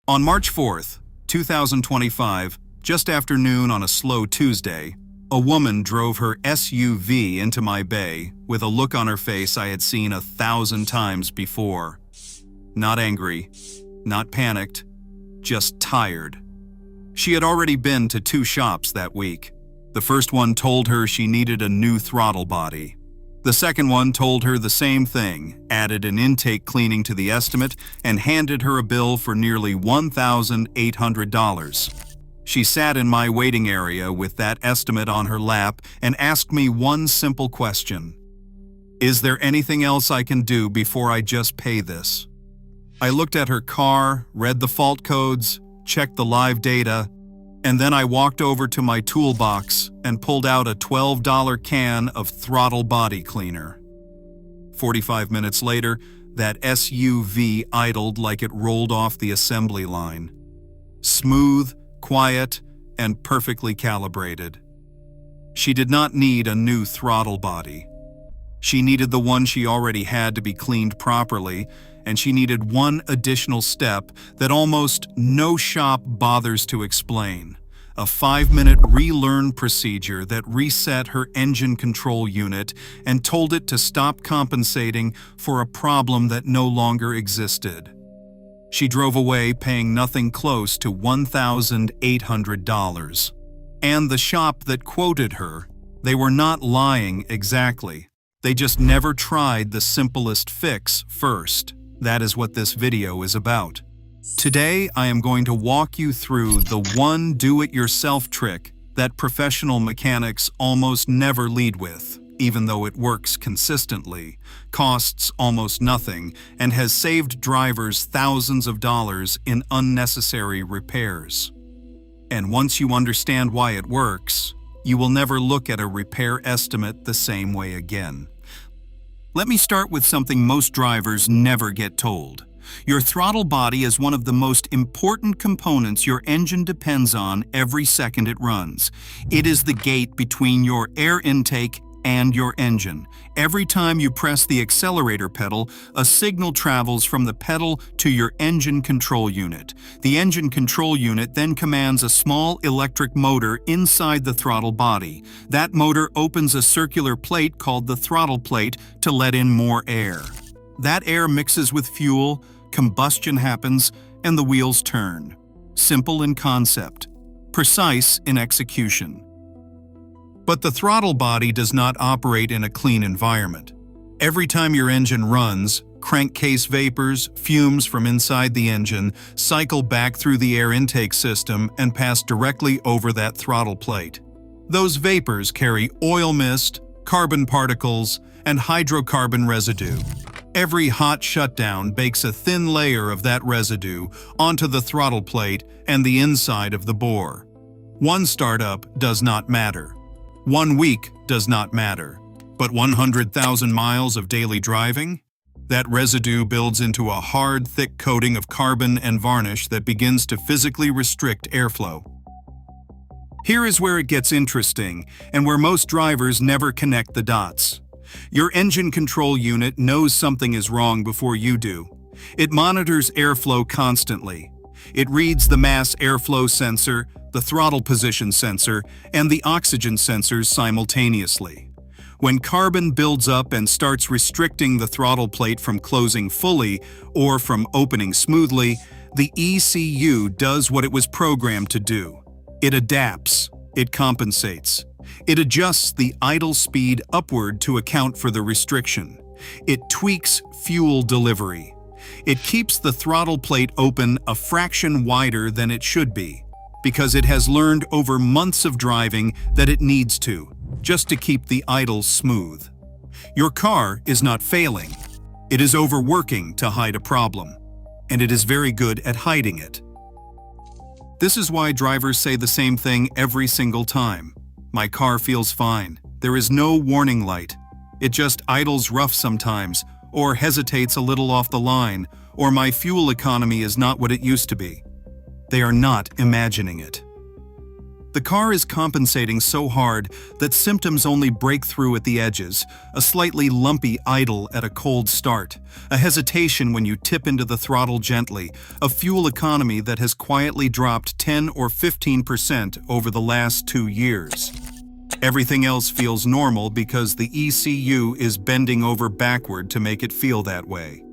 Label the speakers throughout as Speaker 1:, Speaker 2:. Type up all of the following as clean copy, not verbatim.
Speaker 1: On March 4th, 2025, just after noon on a slow Tuesday, a woman drove her SUV into my bay with a look on her face I had seen 1,000 times before. Not angry, not panicked, just tired. She had already been to 2 shops that week. The first one told her she needed a new throttle body. The second one told her the same thing, added an intake cleaning to the estimate, and handed her a bill for nearly $1,800. She sat in my waiting area with that estimate on her lap and asked me one simple question. Is there anything else I can do before I just pay this? I looked at her car, read the fault codes, checked the live data, and then I walked over to my toolbox and pulled out a $12 can of throttle body cleaner. 45 minutes later, that SUV idled like it rolled off the assembly line. Smooth, quiet, and perfectly calibrated. She did not need a new throttle body. She needed the one she already had to be cleaned properly, and she needed one additional step that almost no shop bothers to explain. A 5-minute relearn procedure that reset her engine control unit and told it to stop compensating for a problem that no longer existed. She drove away paying nothing close to $1,800. And the shop that quoted her, they were not lying exactly. They just never tried the simplest fix first. That is what this video is about. Today, I am going to walk you through the one do-it-yourself trick that professional mechanics almost never lead with, even though it works consistently, costs almost nothing, and has saved drivers thousands of dollars in unnecessary repairs. And once you understand why it works, you will never look at a repair estimate the same way again. Let me start with something most drivers never get told. Your throttle body is one of the most important components your engine depends on every second it runs. It is the gate between your air intake and your engine. Every time you press the accelerator pedal, a signal travels from the pedal to your engine control unit. The engine control unit then commands a small electric motor inside the throttle body. That motor opens a circular plate called the throttle plate to let in more air. That air mixes with fuel, combustion happens, and the wheels turn. Simple in concept, precise in execution. But the throttle body does not operate in a clean environment. Every time your engine runs, crankcase vapors, fumes from inside the engine, cycle back through the air intake system and pass directly over that throttle plate. Those vapors carry oil mist, carbon particles, and hydrocarbon residue. Every hot shutdown bakes a thin layer of that residue onto the throttle plate and the inside of the bore. One startup does not matter. 1 week does not matter. But 100,000 miles of daily driving? That residue builds into a hard, thick coating of carbon and varnish that begins to physically restrict airflow. Here is where it gets interesting, and where most drivers never connect the dots. Your engine control unit knows something is wrong before you do. It monitors airflow constantly. It reads the mass airflow sensor, the throttle position sensor, and the oxygen sensors simultaneously. When carbon builds up and starts restricting the throttle plate from closing fully or from opening smoothly, the ECU does what it was programmed to do. It adapts. It compensates. It adjusts the idle speed upward to account for the restriction. It tweaks fuel delivery. It keeps the throttle plate open a fraction wider than it should be, because it has learned over months of driving that it needs to, just to keep the idle smooth. Your car is not failing. It is overworking to hide a problem, and it is very good at hiding it. This is why drivers say the same thing every single time. My car feels fine. There is no warning light. It just idles rough sometimes, or hesitates a little off the line, or my fuel economy is not what it used to be. They are not imagining it. The car is compensating so hard that symptoms only break through at the edges, a slightly lumpy idle at a cold start, a hesitation when you tip into the throttle gently, a fuel economy that has quietly dropped 10 or 15% over the last 2 years. Everything else feels normal because the ECU is bending over backward to make it feel that way.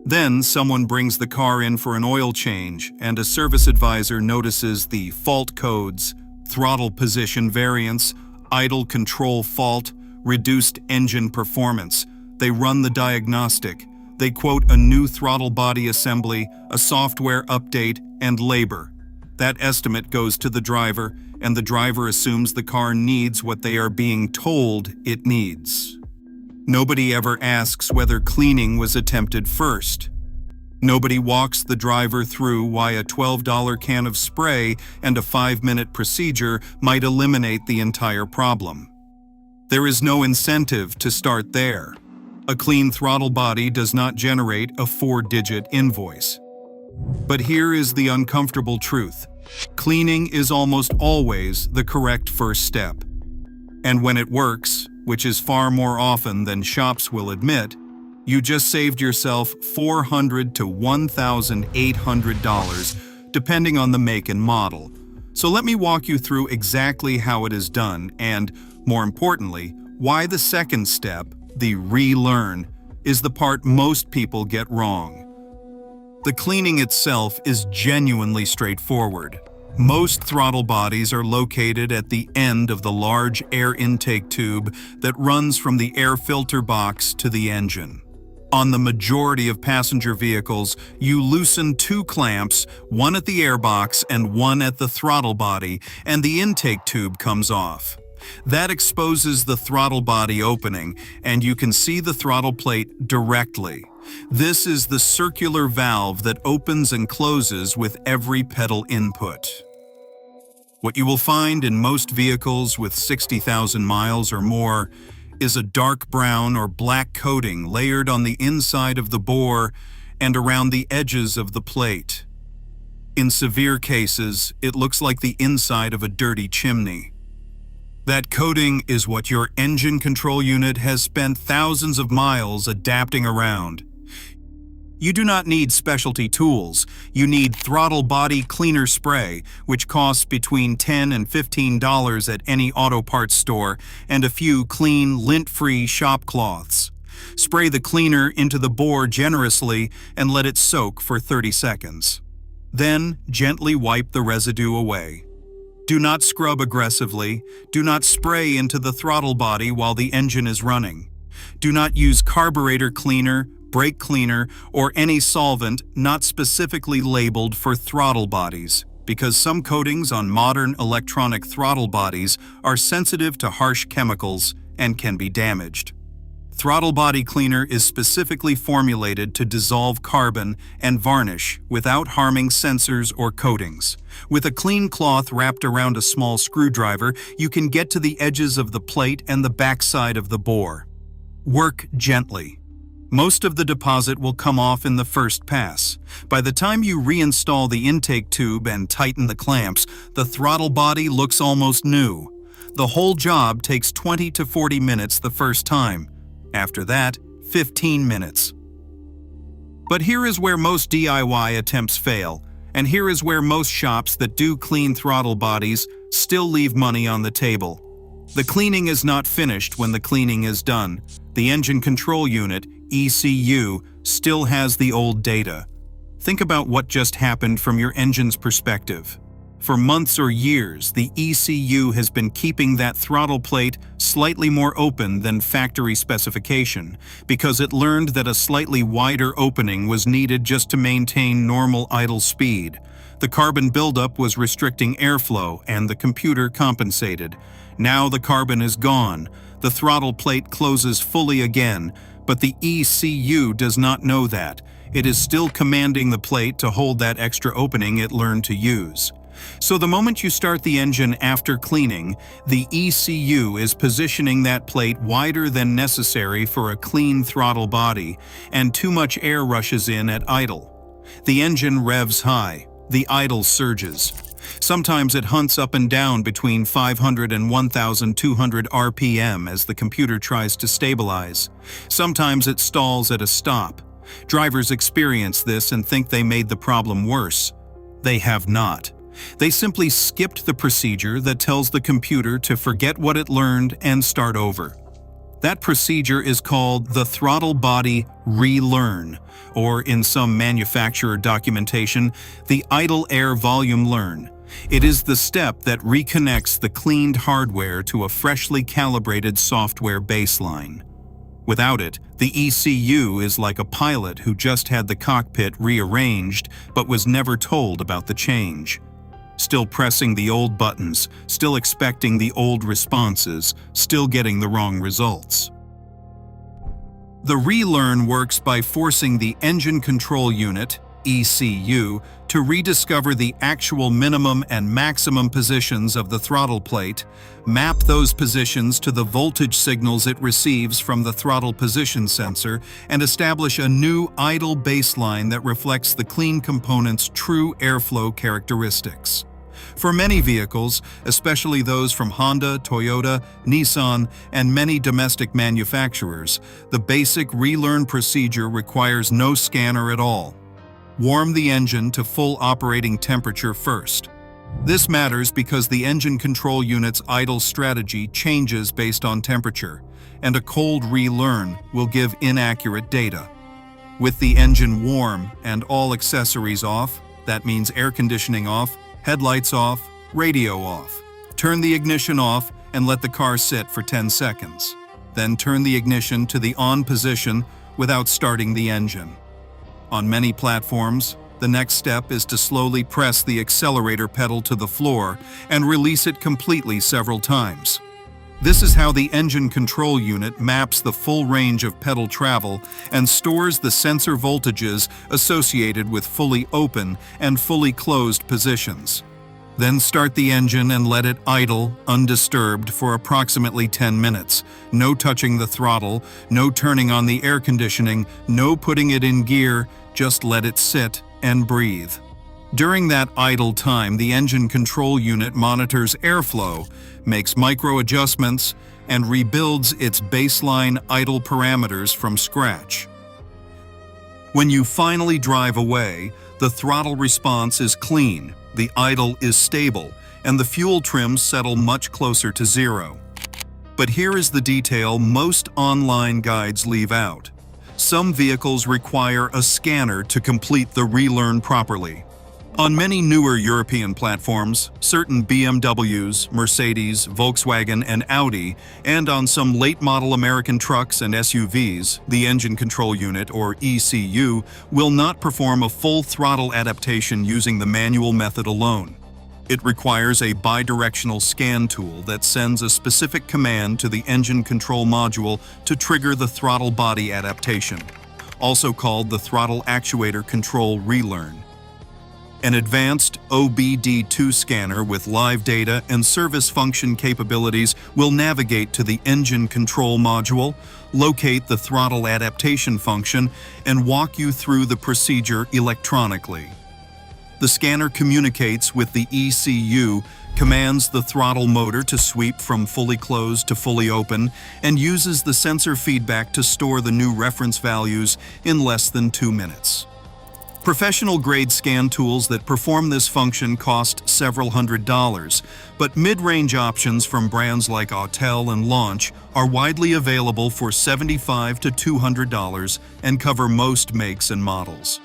Speaker 1: Then someone brings the car in for an oil change, and a service advisor notices the fault codes, throttle position variance, idle control fault, reduced engine performance. They run the diagnostic. They quote a new throttle body assembly, a software update, and labor. That estimate goes to the driver, and the driver assumes the car needs what they are being told it needs. Nobody ever asks whether cleaning was attempted first. Nobody walks the driver through why a $12 can of spray and a 5-minute procedure might eliminate the entire problem. There is no incentive to start there. A clean throttle body does not generate a 4-digit invoice. But here is the uncomfortable truth. Cleaning is almost always the correct first step. And when it works, which is far more often than shops will admit, you just saved yourself $400 to $1,800, depending on the make and model. So let me walk you through exactly how it is done and, more importantly, why the second step, the relearn, is the part most people get wrong. The cleaning itself is genuinely straightforward. Most throttle bodies are located at the end of the large air intake tube that runs from the air filter box to the engine. On the majority of passenger vehicles, you loosen 2 clamps, one at the airbox and one at the throttle body, and the intake tube comes off. That exposes the throttle body opening, and you can see the throttle plate directly. This is the circular valve that opens and closes with every pedal input. What you will find in most vehicles with 60,000 miles or more is a dark brown or black coating layered on the inside of the bore and around the edges of the plate. In severe cases, it looks like the inside of a dirty chimney. That coating is what your engine control unit has spent thousands of miles adapting around. You do not need specialty tools. You need throttle body cleaner spray, which costs between $10 and $15 at any auto parts store, and a few clean, lint-free shop cloths. Spray the cleaner into the bore generously and let it soak for 30 seconds. Then, gently wipe the residue away. Do not scrub aggressively. Do not spray into the throttle body while the engine is running. Do not use carburetor cleaner, brake cleaner, or any solvent not specifically labeled for throttle bodies, because some coatings on modern electronic throttle bodies are sensitive to harsh chemicals and can be damaged. Throttle body cleaner is specifically formulated to dissolve carbon and varnish without harming sensors or coatings. With a clean cloth wrapped around a small screwdriver, you can get to the edges of the plate and the backside of the bore. Work gently. Most of the deposit will come off in the first pass. By the time you reinstall the intake tube and tighten the clamps, the throttle body looks almost new. The whole job takes 20 to 40 minutes the first time. After that, 15 minutes. But here is where most DIY attempts fail, and here is where most shops that do clean throttle bodies still leave money on the table. The cleaning is not finished when the cleaning is done. The engine control unit, ECU, still has the old data. Think about what just happened from your engine's perspective. For months or years, the ECU has been keeping that throttle plate slightly more open than factory specification because it learned that a slightly wider opening was needed just to maintain normal idle speed. The carbon buildup was restricting airflow, and the computer compensated. Now the carbon is gone. The throttle plate closes fully again, but the ECU does not know that. It is still commanding the plate to hold that extra opening it learned to use. So the moment you start the engine after cleaning, the ECU is positioning that plate wider than necessary for a clean throttle body, and too much air rushes in at idle. The engine revs high. The idle surges. Sometimes it hunts up and down between 500 and 1,200 RPM as the computer tries to stabilize. Sometimes it stalls at a stop. Drivers experience this and think they made the problem worse. They have not. They simply skipped the procedure that tells the computer to forget what it learned and start over. That procedure is called the throttle body relearn, or in some manufacturer documentation, the idle air volume learn. It is the step that reconnects the cleaned hardware to a freshly calibrated software baseline. Without it, the ECU is like a pilot who just had the cockpit rearranged but was never told about the change. Still pressing the old buttons, still expecting the old responses, still getting the wrong results. The relearn works by forcing the engine control unit, ECU, to rediscover the actual minimum and maximum positions of the throttle plate, map those positions to the voltage signals it receives from the throttle position sensor, and establish a new idle baseline that reflects the clean component's true airflow characteristics. For many vehicles, especially those from Honda, Toyota, Nissan, and many domestic manufacturers, the basic relearn procedure requires no scanner at all. Warm the engine to full operating temperature first. This matters because the engine control unit's idle strategy changes based on temperature, and a cold relearn will give inaccurate data. With the engine warm and all accessories off, that means air conditioning off, headlights off, radio off. Turn the ignition off and let the car sit for 10 seconds. Then turn the ignition to the on position without starting the engine. On many platforms, the next step is to slowly press the accelerator pedal to the floor and release it completely several times. This is how the engine control unit maps the full range of pedal travel and stores the sensor voltages associated with fully open and fully closed positions. Then start the engine and let it idle, undisturbed, for approximately 10 minutes. No touching the throttle, no turning on the air conditioning, no putting it in gear, just let it sit and breathe. During that idle time, the engine control unit monitors airflow, makes micro adjustments, and rebuilds its baseline idle parameters from scratch. When you finally drive away, the throttle response is clean, the idle is stable, and the fuel trims settle much closer to zero. But here is the detail most online guides leave out. Some vehicles require a scanner to complete the relearn properly. On many newer European platforms, certain BMWs, Mercedes, Volkswagen, and Audi, and on some late-model American trucks and SUVs, the engine control unit, or ECU, will not perform a full throttle adaptation using the manual method alone. It requires a bidirectional scan tool that sends a specific command to the engine control module to trigger the throttle body adaptation, also called the throttle actuator control relearn. An advanced OBD2 scanner with live data and service function capabilities will navigate to the engine control module, locate the throttle adaptation function, and walk you through the procedure electronically. The scanner communicates with the ECU, commands the throttle motor to sweep from fully closed to fully open, and uses the sensor feedback to store the new reference values in less than 2 minutes. Professional-grade scan tools that perform this function cost several $100s, but mid-range options from brands like Autel and Launch are widely available for $75 to $200 and cover most makes and models.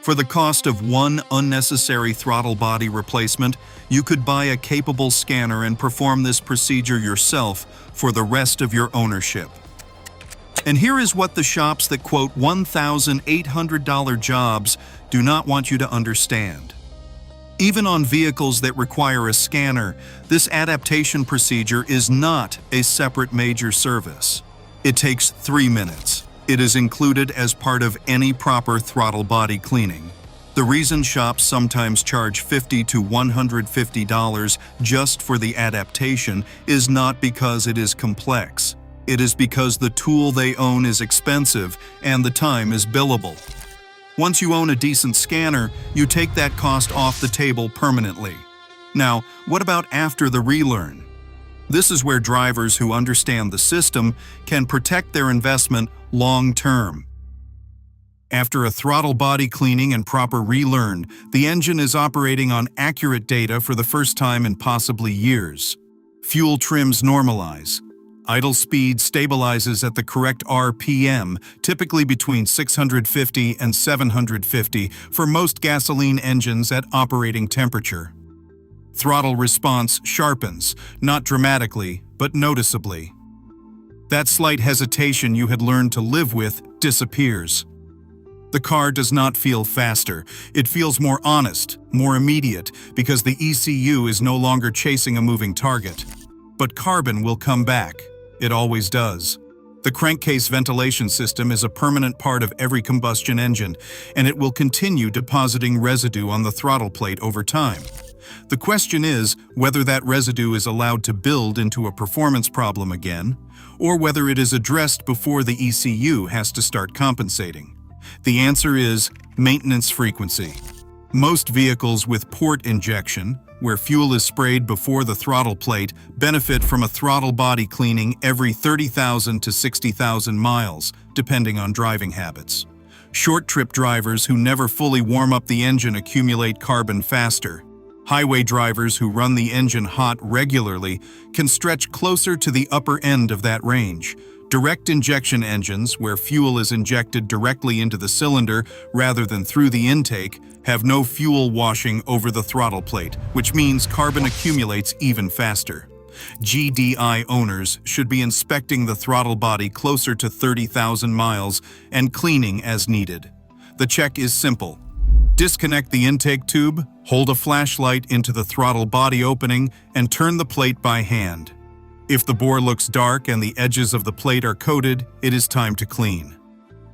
Speaker 1: For the cost of one unnecessary throttle body replacement, you could buy a capable scanner and perform this procedure yourself for the rest of your ownership. And here is what the shops that quote $1,800 jobs do not want you to understand. Even on vehicles that require a scanner, this adaptation procedure is not a separate major service. It takes 3 minutes. It is included as part of any proper throttle body cleaning. The reason shops sometimes charge $50 to $150 just for the adaptation is not because it is complex. It is because the tool they own is expensive and the time is billable. Once you own a decent scanner, you take that cost off the table permanently. Now, what about after the relearn? This is where drivers who understand the system can protect their investment long-term. After a throttle body cleaning and proper relearn, the engine is operating on accurate data for the first time in possibly years. Fuel trims normalize. Idle speed stabilizes at the correct RPM, typically between 650 and 750 for most gasoline engines at operating temperature. Throttle response sharpens, not dramatically, but noticeably. That slight hesitation you had learned to live with disappears. The car does not feel faster. It feels more honest, more immediate, because the ECU is no longer chasing a moving target. But carbon will come back. It always does. The crankcase ventilation system is a permanent part of every combustion engine, and it will continue depositing residue on the throttle plate over time. The question is whether that residue is allowed to build into a performance problem again, or whether it is addressed before the ECU has to start compensating. The answer is maintenance frequency. Most vehicles with port injection, where fuel is sprayed before the throttle plate, benefit from a throttle body cleaning every 30,000 to 60,000 miles, depending on driving habits. Short-trip drivers who never fully warm up the engine accumulate carbon faster. Highway drivers who run the engine hot regularly can stretch closer to the upper end of that range. Direct injection engines, where fuel is injected directly into the cylinder rather than through the intake, have no fuel washing over the throttle plate, which means carbon accumulates even faster. GDI owners should be inspecting the throttle body closer to 30,000 miles and cleaning as needed. The check is simple. Disconnect the intake tube, hold a flashlight into the throttle body opening, and turn the plate by hand. If the bore looks dark and the edges of the plate are coated, it is time to clean.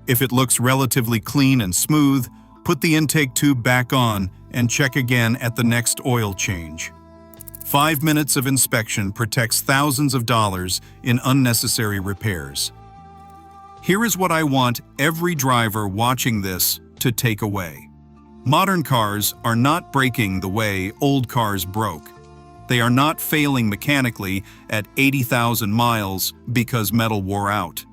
Speaker 1: If it looks relatively clean and smooth, put the intake tube back on and check again at the next oil change. 5 minutes of inspection protects thousands of dollars in unnecessary repairs. Here is what I want every driver watching this to take away. Modern cars are not breaking the way old cars broke. They are not failing mechanically at 80,000 miles because metal wore out.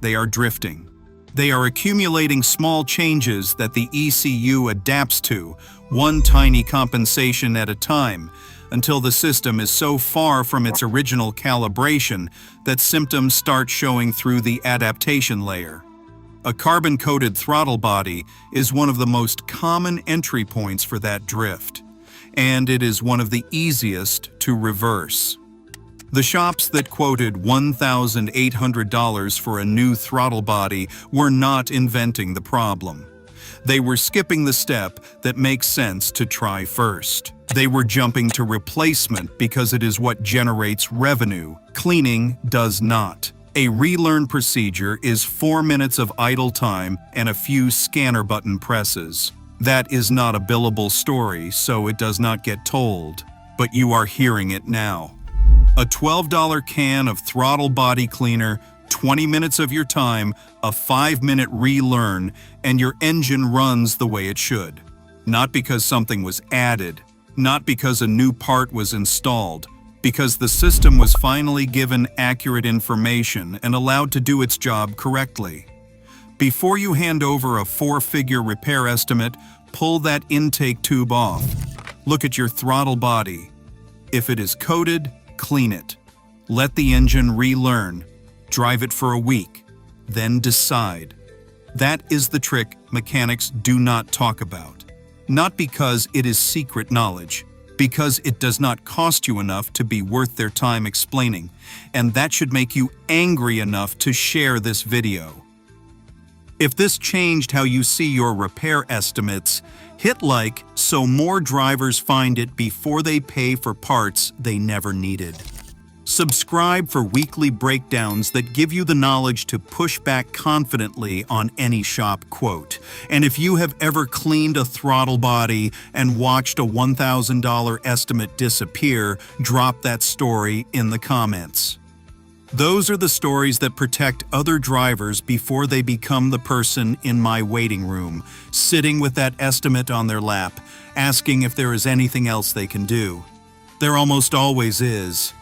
Speaker 1: They are drifting. They are accumulating small changes that the ECU adapts to, one tiny compensation at a time, until the system is so far from its original calibration that symptoms start showing through the adaptation layer. A carbon-coated throttle body is one of the most common entry points for that drift, and it is one of the easiest to reverse. The shops that quoted $1,800 for a new throttle body were not inventing the problem. They were skipping the step that makes sense to try first. They were jumping to replacement because it is what generates revenue. Cleaning does not. A relearn procedure is 4 minutes of idle time and a few scanner button presses. That is not a billable story, so it does not get told, but you are hearing it now. A $12 can of throttle body cleaner, 20 minutes of your time, a 5-minute relearn, and your engine runs the way it should. Not because something was added, not because a new part was installed, because the system was finally given accurate information and allowed to do its job correctly. Before you hand over a 4-figure repair estimate, pull that intake tube off. Look at your throttle body. If it is coated, clean it. Let the engine relearn. Drive it for a week. Then decide. That is the trick mechanics do not talk about. Not because it is secret knowledge, because it does not cost you enough to be worth their time explaining, and that should make you angry enough to share this video. If this changed how you see your repair estimates, hit like so more drivers find it before they pay for parts they never needed. Subscribe for weekly breakdowns that give you the knowledge to push back confidently on any shop quote. And if you have ever cleaned a throttle body and watched a $1,000 estimate disappear, drop that story in the comments. Those are the stories that protect other drivers before they become the person in my waiting room, sitting with that estimate on their lap, asking if there is anything else they can do. There almost always is.